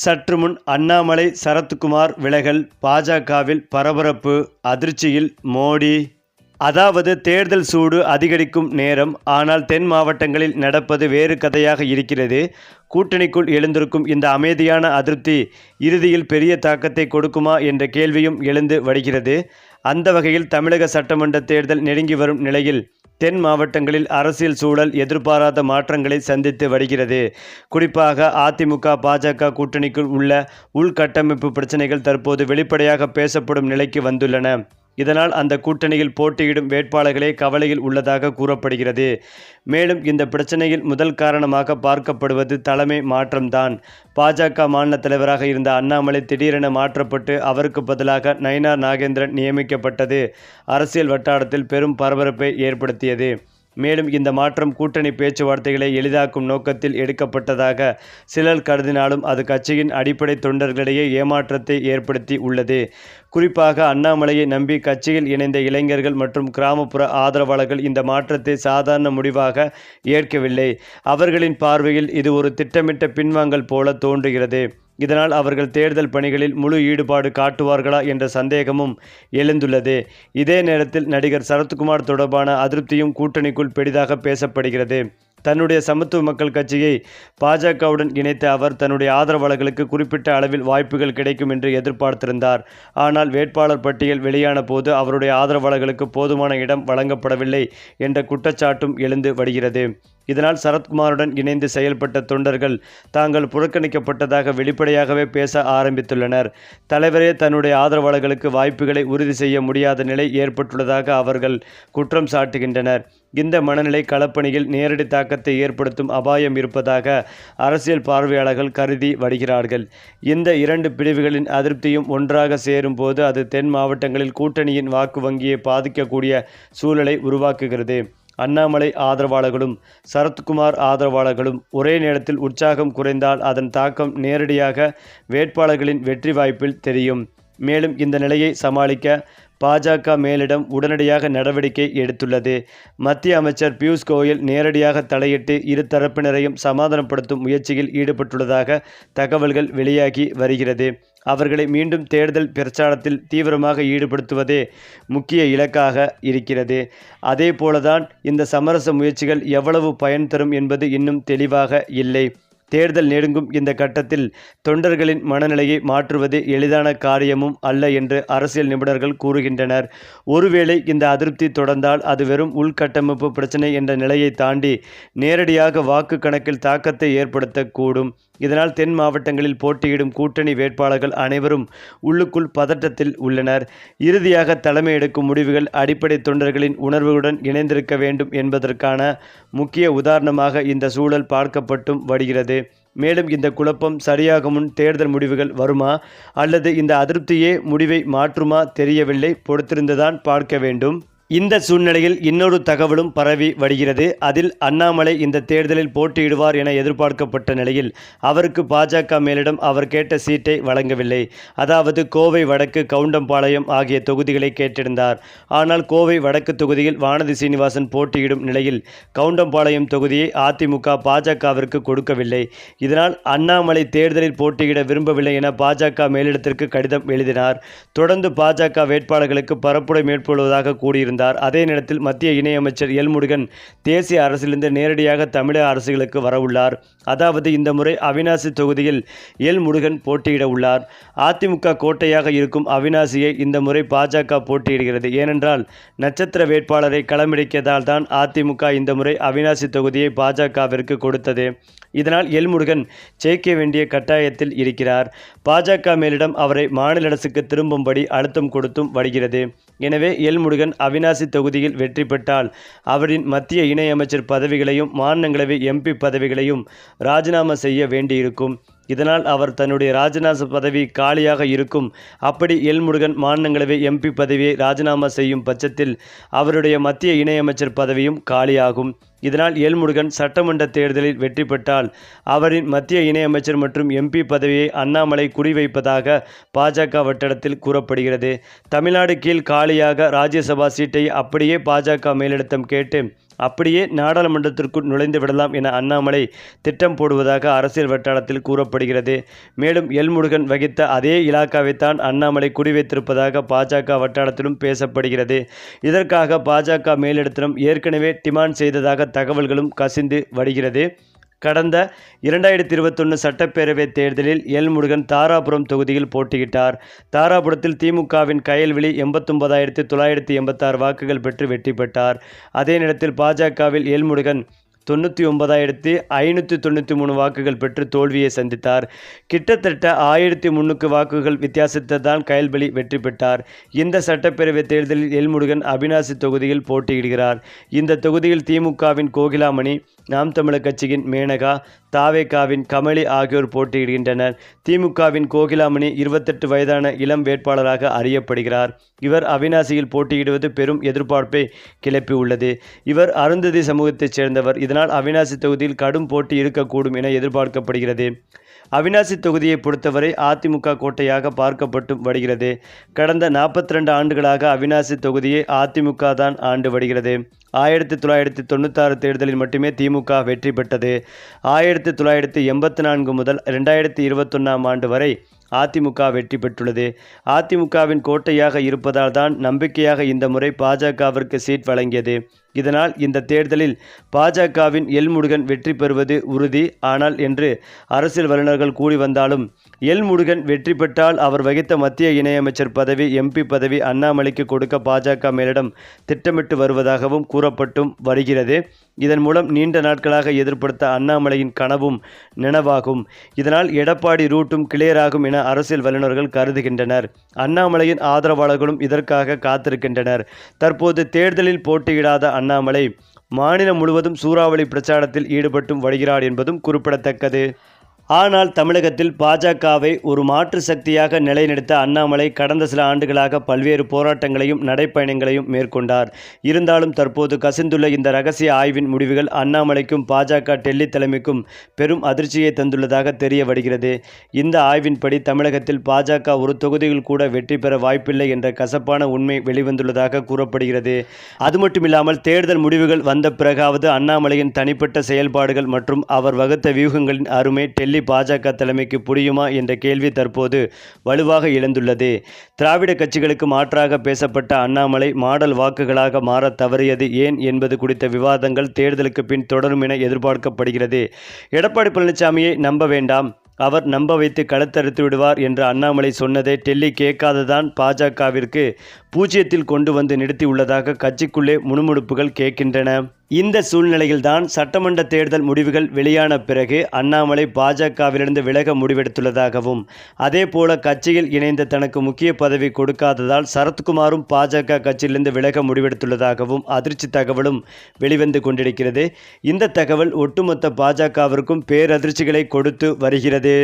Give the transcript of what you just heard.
சற்றுமுன் அண்ணாமலை சரத்குமார் விலகல் பாஜகவில் பரபரப்பு அதிர்ச்சியில் மோடி. அதாவது தேர்தல் சூடு அதிகரிக்கும் நேரம். ஆனால் தென் மாவட்டங்களில் நடப்பது வேறு கதையாக இருக்கிறது. கூட்டணிக்குள் எழுந்திருக்கும் இந்த அமைதியான அதிருப்தி இறுதியில் பெரிய தாக்கத்தை கொடுக்குமா என்ற கேள்வியும் எழுந்து வருகிறது. அந்த வகையில் தமிழக சட்டமன்ற தேர்தல் நெருங்கி வரும் நிலையில் தென் மாவட்டங்களில் அரசியல் சூழல் எதிர்பாராத மாற்றங்களை சந்தித்து வருகிறது. குறிப்பாக அதிமுக பாஜக கூட்டணிக்குள் உள்ள உள்கட்டமைப்பு பிரச்சனைகள் தற்போது வெளிப்படையாக பேசப்படும் நிலைக்கு வந்துள்ளன. இதனால் அந்த கூட்டணியில் போட்டியிடும் வேட்பாளர்களே கவலையில் உள்ளதாக கூறப்படுகிறது. மேலும் இந்த பிரச்சனையில் முதல் காரணமாக பார்க்கப்படுவது தலைமை மாற்றம்தான். பாஜக மாநில தலைவராக இருந்த அண்ணாமலை திடீரென மாற்றப்பட்டு அவருக்கு பதிலாக நயினார் நாகேந்திரன் நியமிக்கப்பட்டது அரசியல் வட்டாரத்தில் பெரும் பரபரப்பை ஏற்படுத்தியது. மேலும் இந்த மாற்றம் கூட்டணி பேச்சுவார்த்தைகளை எளிதாக்கும் நோக்கத்தில் எடுக்கப்பட்டதாக சிலர் கருதினாலும் அது கட்சியின் அடிப்படை தொண்டர்களிடையே ஏமாற்றத்தை ஏற்படுத்தி உள்ளது. குறிப்பாக அண்ணாமலையை நம்பி கட்சியில் இணைந்த இளைஞர்கள் மற்றும் கிராமப்புற ஆதரவாளர்கள் இந்த மாற்றத்தை சாதாரண முடிவாக ஏற்கவில்லை. அவர்களின் பார்வையில் இது ஒரு திட்டமிட்ட பின்வாங்கல் போல தோன்றுகிறது. இதனால் அவர்கள் தேர்தல் பணிகளில் முழு ஈடுபாடு காட்டுவார்களா என்ற சந்தேகமும் எழுந்துள்ளது. இதே நேரத்தில் நடிகர் சரத்குமார் தொடர்பான அதிருப்தியும் கூட்டணிக்குள் பெரிதாக பேசப்படுகிறது. தன்னுடைய சமத்துவ மக்கள் கட்சியை பாஜகவுடன் இணைத்த அவர் தன்னுடைய ஆதரவாளர்களுக்கு குறிப்பிட்ட அளவில் வாய்ப்புகள் கிடைக்கும் என்று எதிர்பார்த்திருந்தார். ஆனால் வேட்பாளர் பட்டியல் வெளியான போது அவருடைய ஆதரவாளர்களுக்கு போதுமான இடம் வழங்கப்படவில்லை என்ற குற்றச்சாட்டும் எழுந்து வருகிறது. இதனால் சரத்குமாருடன் இணைந்து செயல்பட்ட தொண்டர்கள் தாங்கள் புறக்கணிக்கப்பட்டதாக வெளிப்படையாகவே பேச ஆரம்பித்துள்ளனர். தலைவரே தன்னுடைய ஆதரவாளர்களுக்கு வாய்ப்புகளை உறுதி செய்ய முடியாத நிலை ஏற்பட்டுள்ளதாக அவர்கள் குற்றம் சாட்டுகின்றனர். இந்த மனநிலை களப்பணியில் நேரடி தாக்கத்தை ஏற்படுத்தும் அபாயம் இருப்பதாக அரசியல் பார்வையாளர்கள் கருதி வருகிறார்கள். இந்த இரண்டு பிரிவுகளின் அதிருப்தியும் ஒன்றாக சேரும் போது அது தென் மாவட்டங்களில் கூட்டணியின் வாக்கு வங்கியை பாதிக்கக்கூடிய சூழலை உருவாக்குகிறது. அண்ணாமலை ஆதரவாளர்களும் சரத்குமார் ஆதரவாளர்களும் ஒரே நேரத்தில் உற்சாகம் குறைந்தால் அதன் தாக்கம் நேரடியாக வேட்பாளர்களின் வெற்றி வாய்ப்பில் தெரியும். மேலும் இந்த நிலையை சமாளிக்க பாஜக மேலிடம் உடனடியாக நடவடிக்கை எடுத்துள்ளது. மத்திய அமைச்சர் பியூஷ் கோயல் நேரடியாக தலையிட்டு இரு தரப்பினரையும் சமாதானப்படுத்தும் முயற்சியில் ஈடுபட்டுள்ளதாக தகவல்கள் வெளியாகி வருகிறது. அவர்களை மீண்டும் தேர்தல் பிரச்சாரத்தில் தீவிரமாக ஈடுபடுத்துவதே முக்கிய இலக்காக இருக்கிறது. அதே போலதான் இந்த சமரச முயற்சிகள் எவ்வளவு பயன் தரும் என்பது இன்னும் தெளிவாக இல்லை. தேர்தல் நெருங்கும் இந்த கட்டத்தில் தொண்டர்களின் மனநிலையை மாற்றுவது எளிதான காரியமும் அல்ல என்று அரசியல் நிபுணர்கள் கூறுகின்றனர். ஒருவேளை இந்த அதிருப்தி தொடர்ந்தால் அது வெறும் உள்கட்டமைப்பு பிரச்சனை என்ற நிலையை தாண்டி நேரடியாக வாக்கு கணக்கில் தாக்கத்தை ஏற்படுத்தக்கூடும். இதனால் தென் மாவட்டங்களில் போட்டியிடும் கூட்டணி வேட்பாளர்கள் அனைவரும் உள்ளுக்குள் பதட்டத்தில் உள்ளனர். இறுதியாக தலைமை எடுக்கும் முடிவுகள் அடிப்படை தொண்டர்களின் உணர்வுடன் இணைந்திருக்க வேண்டும் என்பதற்கான முக்கிய உதாரணமாக இந்த சூழல் பார்க்கப்பட்டும் வருகிறது. மேலும் இந்த குழப்பம் சரியாக முன் தேர்தல் முடிவுகள் வருமா அல்லது இந்த அதிருப்தியே முடிவை மாற்றுமா தெரியவில்லை. பொறுத்திருந்துதான் பார்க்க வேண்டும். இந்த சூழ்நிலையில் இன்னொரு தகவலும் பரவி வருகிறது. அதில் அண்ணாமலை இந்த தேர்தலில் போட்டியிடுவார் என எதிர்பார்க்கப்பட்ட நிலையில் அவருக்கு பாஜக மேலிடம் அவர் கேட்ட சீட்டை வழங்கவில்லை. அதாவது கோவை வடக்கு கவுண்டம்பாளையம் ஆகிய தொகுதிகளை கேட்டிருந்தார். ஆனால் கோவை வடக்கு தொகுதியில் வானதி சீனிவாசன் போட்டியிடும் நிலையில் கவுண்டம்பாளையம் தொகுதியை அதிமுக பாஜகவிற்கு கொடுக்கவில்லை. இதனால் அண்ணாமலை தேர்தலில் போட்டியிட விரும்பவில்லை என பாஜக மேலிடத்திற்கு கடிதம் எழுதினார். தொடர்ந்து பாஜக வேட்பாளர்களுக்கு பரப்புரை மேற்கொள்வதாக கூறியிருந்தார். அதே நேரத்தில் மத்திய இணையமைச்சர் எல் முருகன் தேசிய அரசிலிருந்து நேரடியாக தமிழக அரசுகளுக்கு வரவுள்ளார். அதாவது இந்த முறை அவிநாசி தொகுதியில் எல் முருகன் போட்டியிட உள்ளார். அதிமுக கோட்டையாக இருக்கும் அவிநாசியை இந்த முறை பாஜக போட்டியிடுகிறது. ஏனென்றால் நட்சத்திர வேட்பாளரை களமிறக்கியதால் தான் அதிமுக இந்த முறை அவிநாசி தொகுதியை பாஜகவிற்கு கொடுத்தது. இதனால் எல் முருகன் ஜெயிக்க வேண்டிய கட்டாயத்தில் இருக்கிறார். பாஜக மேலிடம் அவரை மாநில அரசுக்கு திரும்பும்படி அழுத்தம் கொடுத்தும் வருகிறது. எனவே எல் முருகன் அவிநாசி தொகுதியில் வெற்றி பெற்றால் அவரின் மத்திய இணையமைச்சர் பதவிகளையும் மாநிலங்களவை எம்பி பதவிகளையும் ராஜினாமா செய்ய வேண்டியிருக்கும். இதனால் அவர் தன்னுடைய ராஜினாமா பதவி காலியாக இருக்கும். அப்படி எல் முருகன் மாநிலங்களவை எம்பி பதவியை ராஜினாமா செய்யும் பட்சத்தில் அவருடைய மத்திய இணையமைச்சர் பதவியும் காலியாகும். இதனால் எல் முருகன் சட்டமன்ற தேர்தலில் வெற்றி பெற்றால் அவரின் மத்திய இணையமைச்சர் மற்றும் எம்பி பதவியை அண்ணாமலை குறிவைப்பதாக பாஜக வட்டாரத்தில் கூறப்படுகிறது. தமிழ்நாடு கீழ் காலியாக ராஜ்யசபா சீட்டை அப்படியே பாஜக மேலிடத்தம் கேட்டு அப்படியே நாடாளுமன்றத்திற்குள் நுழைந்து விடலாம் என அண்ணாமலை திட்டம் போடுவதாக அரசியல் வட்டாரத்தில் கூறப்படுகிறது. மேலும் எல்முருகன் வகித்த அதே இலாக்காவைத்தான் அண்ணாமலை குறிவைத்திருப்பதாக பாஜக வட்டாரத்திலும் பேசப்படுகிறது. இதற்காக பாஜக மேலிடத்திடம் ஏற்கனவே டிமாண்ட் செய்ததாக தகவல்களும் கசிந்து வருகிறது. கடந்த 2021 சட்டப்பேரவைத் தேர்தலில் எல்முருகன் தாராபுரம் தொகுதியில் போட்டியிட்டார். தாராபுரத்தில் திமுகவின் கயல்விழி 89,986 வாக்குகள் பெற்று வெற்றி பெற்றார். அதே நேரத்தில் பாஜகவில் எல்முருகன் 99,593 வாக்குகள் பெற்று தோல்வியை சந்தித்தார். கிட்டத்தட்ட 1,300 வாக்குகள் வித்தியாசத்தில் கயல்விழி வெற்றி பெற்றார். இந்த சட்டப்பேரவை தேர்தலில் எல்முருகன் அவிநாசி தொகுதியில் போட்டியிடுகிறார். இந்த தொகுதியில் திமுகவின் கோகிலாமணி, நாம் தமிழர் கட்சியின் மேனகா, தாவேகாவின் கமலி ஆகியோர் போட்டியிடுகின்றனர். திமுகவின் கோகிலாமணி 28 வயதான இளம் வேட்பாளராக அறியப்படுகிறார். இவர் அவிநாசியில் போட்டியிடுவது பெரும் எதிர்பார்ப்பை கிளப்பியுள்ளது. இவர் அருந்ததி சமூகத்தைச் சேர்ந்தவர். இதனால் அவிநாசி தொகுதியில் கடும் போட்டி இருக்கக்கூடும் என எதிர்பார்க்கப்படுகிறது. அவிநாசி தொகுதியை பொறுத்தவரை அதிமுக கோட்டையாக பார்க்கப்பட்டு வருகிறது. கடந்த 42 ஆண்டுகளாக அவிநாசி தொகுதியை அதிமுக தான் ஆண்டு வருகிறது. 1996 தேர்தலில் மட்டுமே திமுக வெற்றி பெற்றது. 1984 முதல் 2021 ஆண்டு வரை அதிமுக வெற்றி பெற்றுள்ளது. அதிமுகவின் கோட்டையாக இருப்பதால் தான் நம்பிக்கையாக இந்த முறை பாஜகவிற்கு சீட் வழங்கியது. இதனால் இந்த தேர்தலில் பாஜகவின் எல்முருகன் வெற்றி பெறுவது உறுதி. ஆனால் என்று அரசியல் வல்லுநர்கள் கூறி வந்தாலும் எல்முருகன் வெற்றி பெற்றால் அவர் வகித்த மத்திய இணையமைச்சர் பதவி, எம்பி பதவி அண்ணாமலைக்கு கொடுக்க பாஜக மேலிடம் திட்டமிட்டு வருவதாகவும் கூறப்பட்டும் வருகிறது. இதன் மூலம் நீண்ட நாட்களாக எதிர்ப்படுத்த அண்ணாமலையின் கனவும் நினைவாகும். இதனால் எடப்பாடி ரூட்டும் கிளியராகும் என அரசியல் வல்லுநர்கள் கருதுகின்றனர். அண்ணாமலையின் ஆதரவாளர்களும் இதற்காக காத்திருக்கின்றனர். தற்போது தேர்தலில் போட்டியிடாத அண்ணாமலை மாநிலம் முழுவதும் சூறாவளி பிரச்சாரத்தில் ஈடுபட்டும் வருகிறார் என்பதும் குறிப்பிடத்தக்கது. ஆனால் தமிழகத்தில் பாஜகவை ஒரு மாற்று சக்தியாக நிலைநிறுத்த அண்ணாமலை கடந்த சில ஆண்டுகளாக பல்வேறு போராட்டங்களையும் நடைப்பயணங்களையும் மேற்கொண்டார். இருந்தாலும் தற்போது கசிந்துள்ள இந்த ரகசிய ஆய்வின் முடிவுகள் அண்ணாமலைக்கும் பாஜக டெல்லி தலைமைக்கும் பெரும் அதிர்ச்சியை தந்துள்ளதாக தெரிய வருகிறது. இந்த ஆய்வின்படி தமிழகத்தில் பாஜக ஒரு தொகுதியில் கூட வெற்றி பெற வாய்ப்பில்லை என்ற கசப்பான உண்மை வெளிவந்துள்ளதாக கூறப்படுகிறது. அது மட்டுமில்லாமல் தேர்தல் முடிவுகள் வந்த பிறகாவது அண்ணாமலையின் தனிப்பட்ட செயல்பாடுகள் மற்றும் அவர் வகுத்த வியூகங்களின் அருமை டெல்லி பாஜக தலைமைக்கு புரியுமா என்ற கேள்வி தற்போது வலுவாக எழுந்துள்ளது. திராவிட கட்சிகளுக்கு மாற்றாக பேசப்பட்ட அண்ணாமலை மாடல் வாக்குகளாக மாற தவறியது ஏன் என்பது குறித்த விவாதங்கள் தேர்தலுக்கு பின் தொடரும் என எதிர்பார்க்கப்படுகிறது. எடப்பாடி பழனிசாமியை நம்ப வேண்டாம், அவர் நம்ப வைத்து கழுத்தறுத்து விடுவார் என்று அண்ணாமலை சொன்னதை டெல்லி கேட்காததான் பாஜகவிற்கு பூஜ்ஜியத்தில் கொண்டு வந்து நிறுத்தியுள்ளதாக கட்சிக்குள்ளே முணுமுணுப்புகள் கேட்கின்றன. இந்த சூழ்நிலையில்தான் சட்டமன்ற தேர்தல் முடிவுகள் வெளியான பிறகு அண்ணாமலை பாஜகவிலிருந்து விலக முடிவெடுத்துள்ளதாகவும், அதேபோல கட்சியில் இணைந்த தனக்கு முக்கிய பதவி கொடுக்காததால் சரத்குமாரும் பாஜக கட்சியிலிருந்து விலக முடிவெடுத்துள்ளதாகவும் அதிர்ச்சி தகவலும் வெளிவந்து கொண்டிருக்கிறது. இந்த தகவல் ஒட்டுமொத்த பாஜகவிற்கும் பேரதிர்ச்சிகளை கொடுத்து வருகிறது.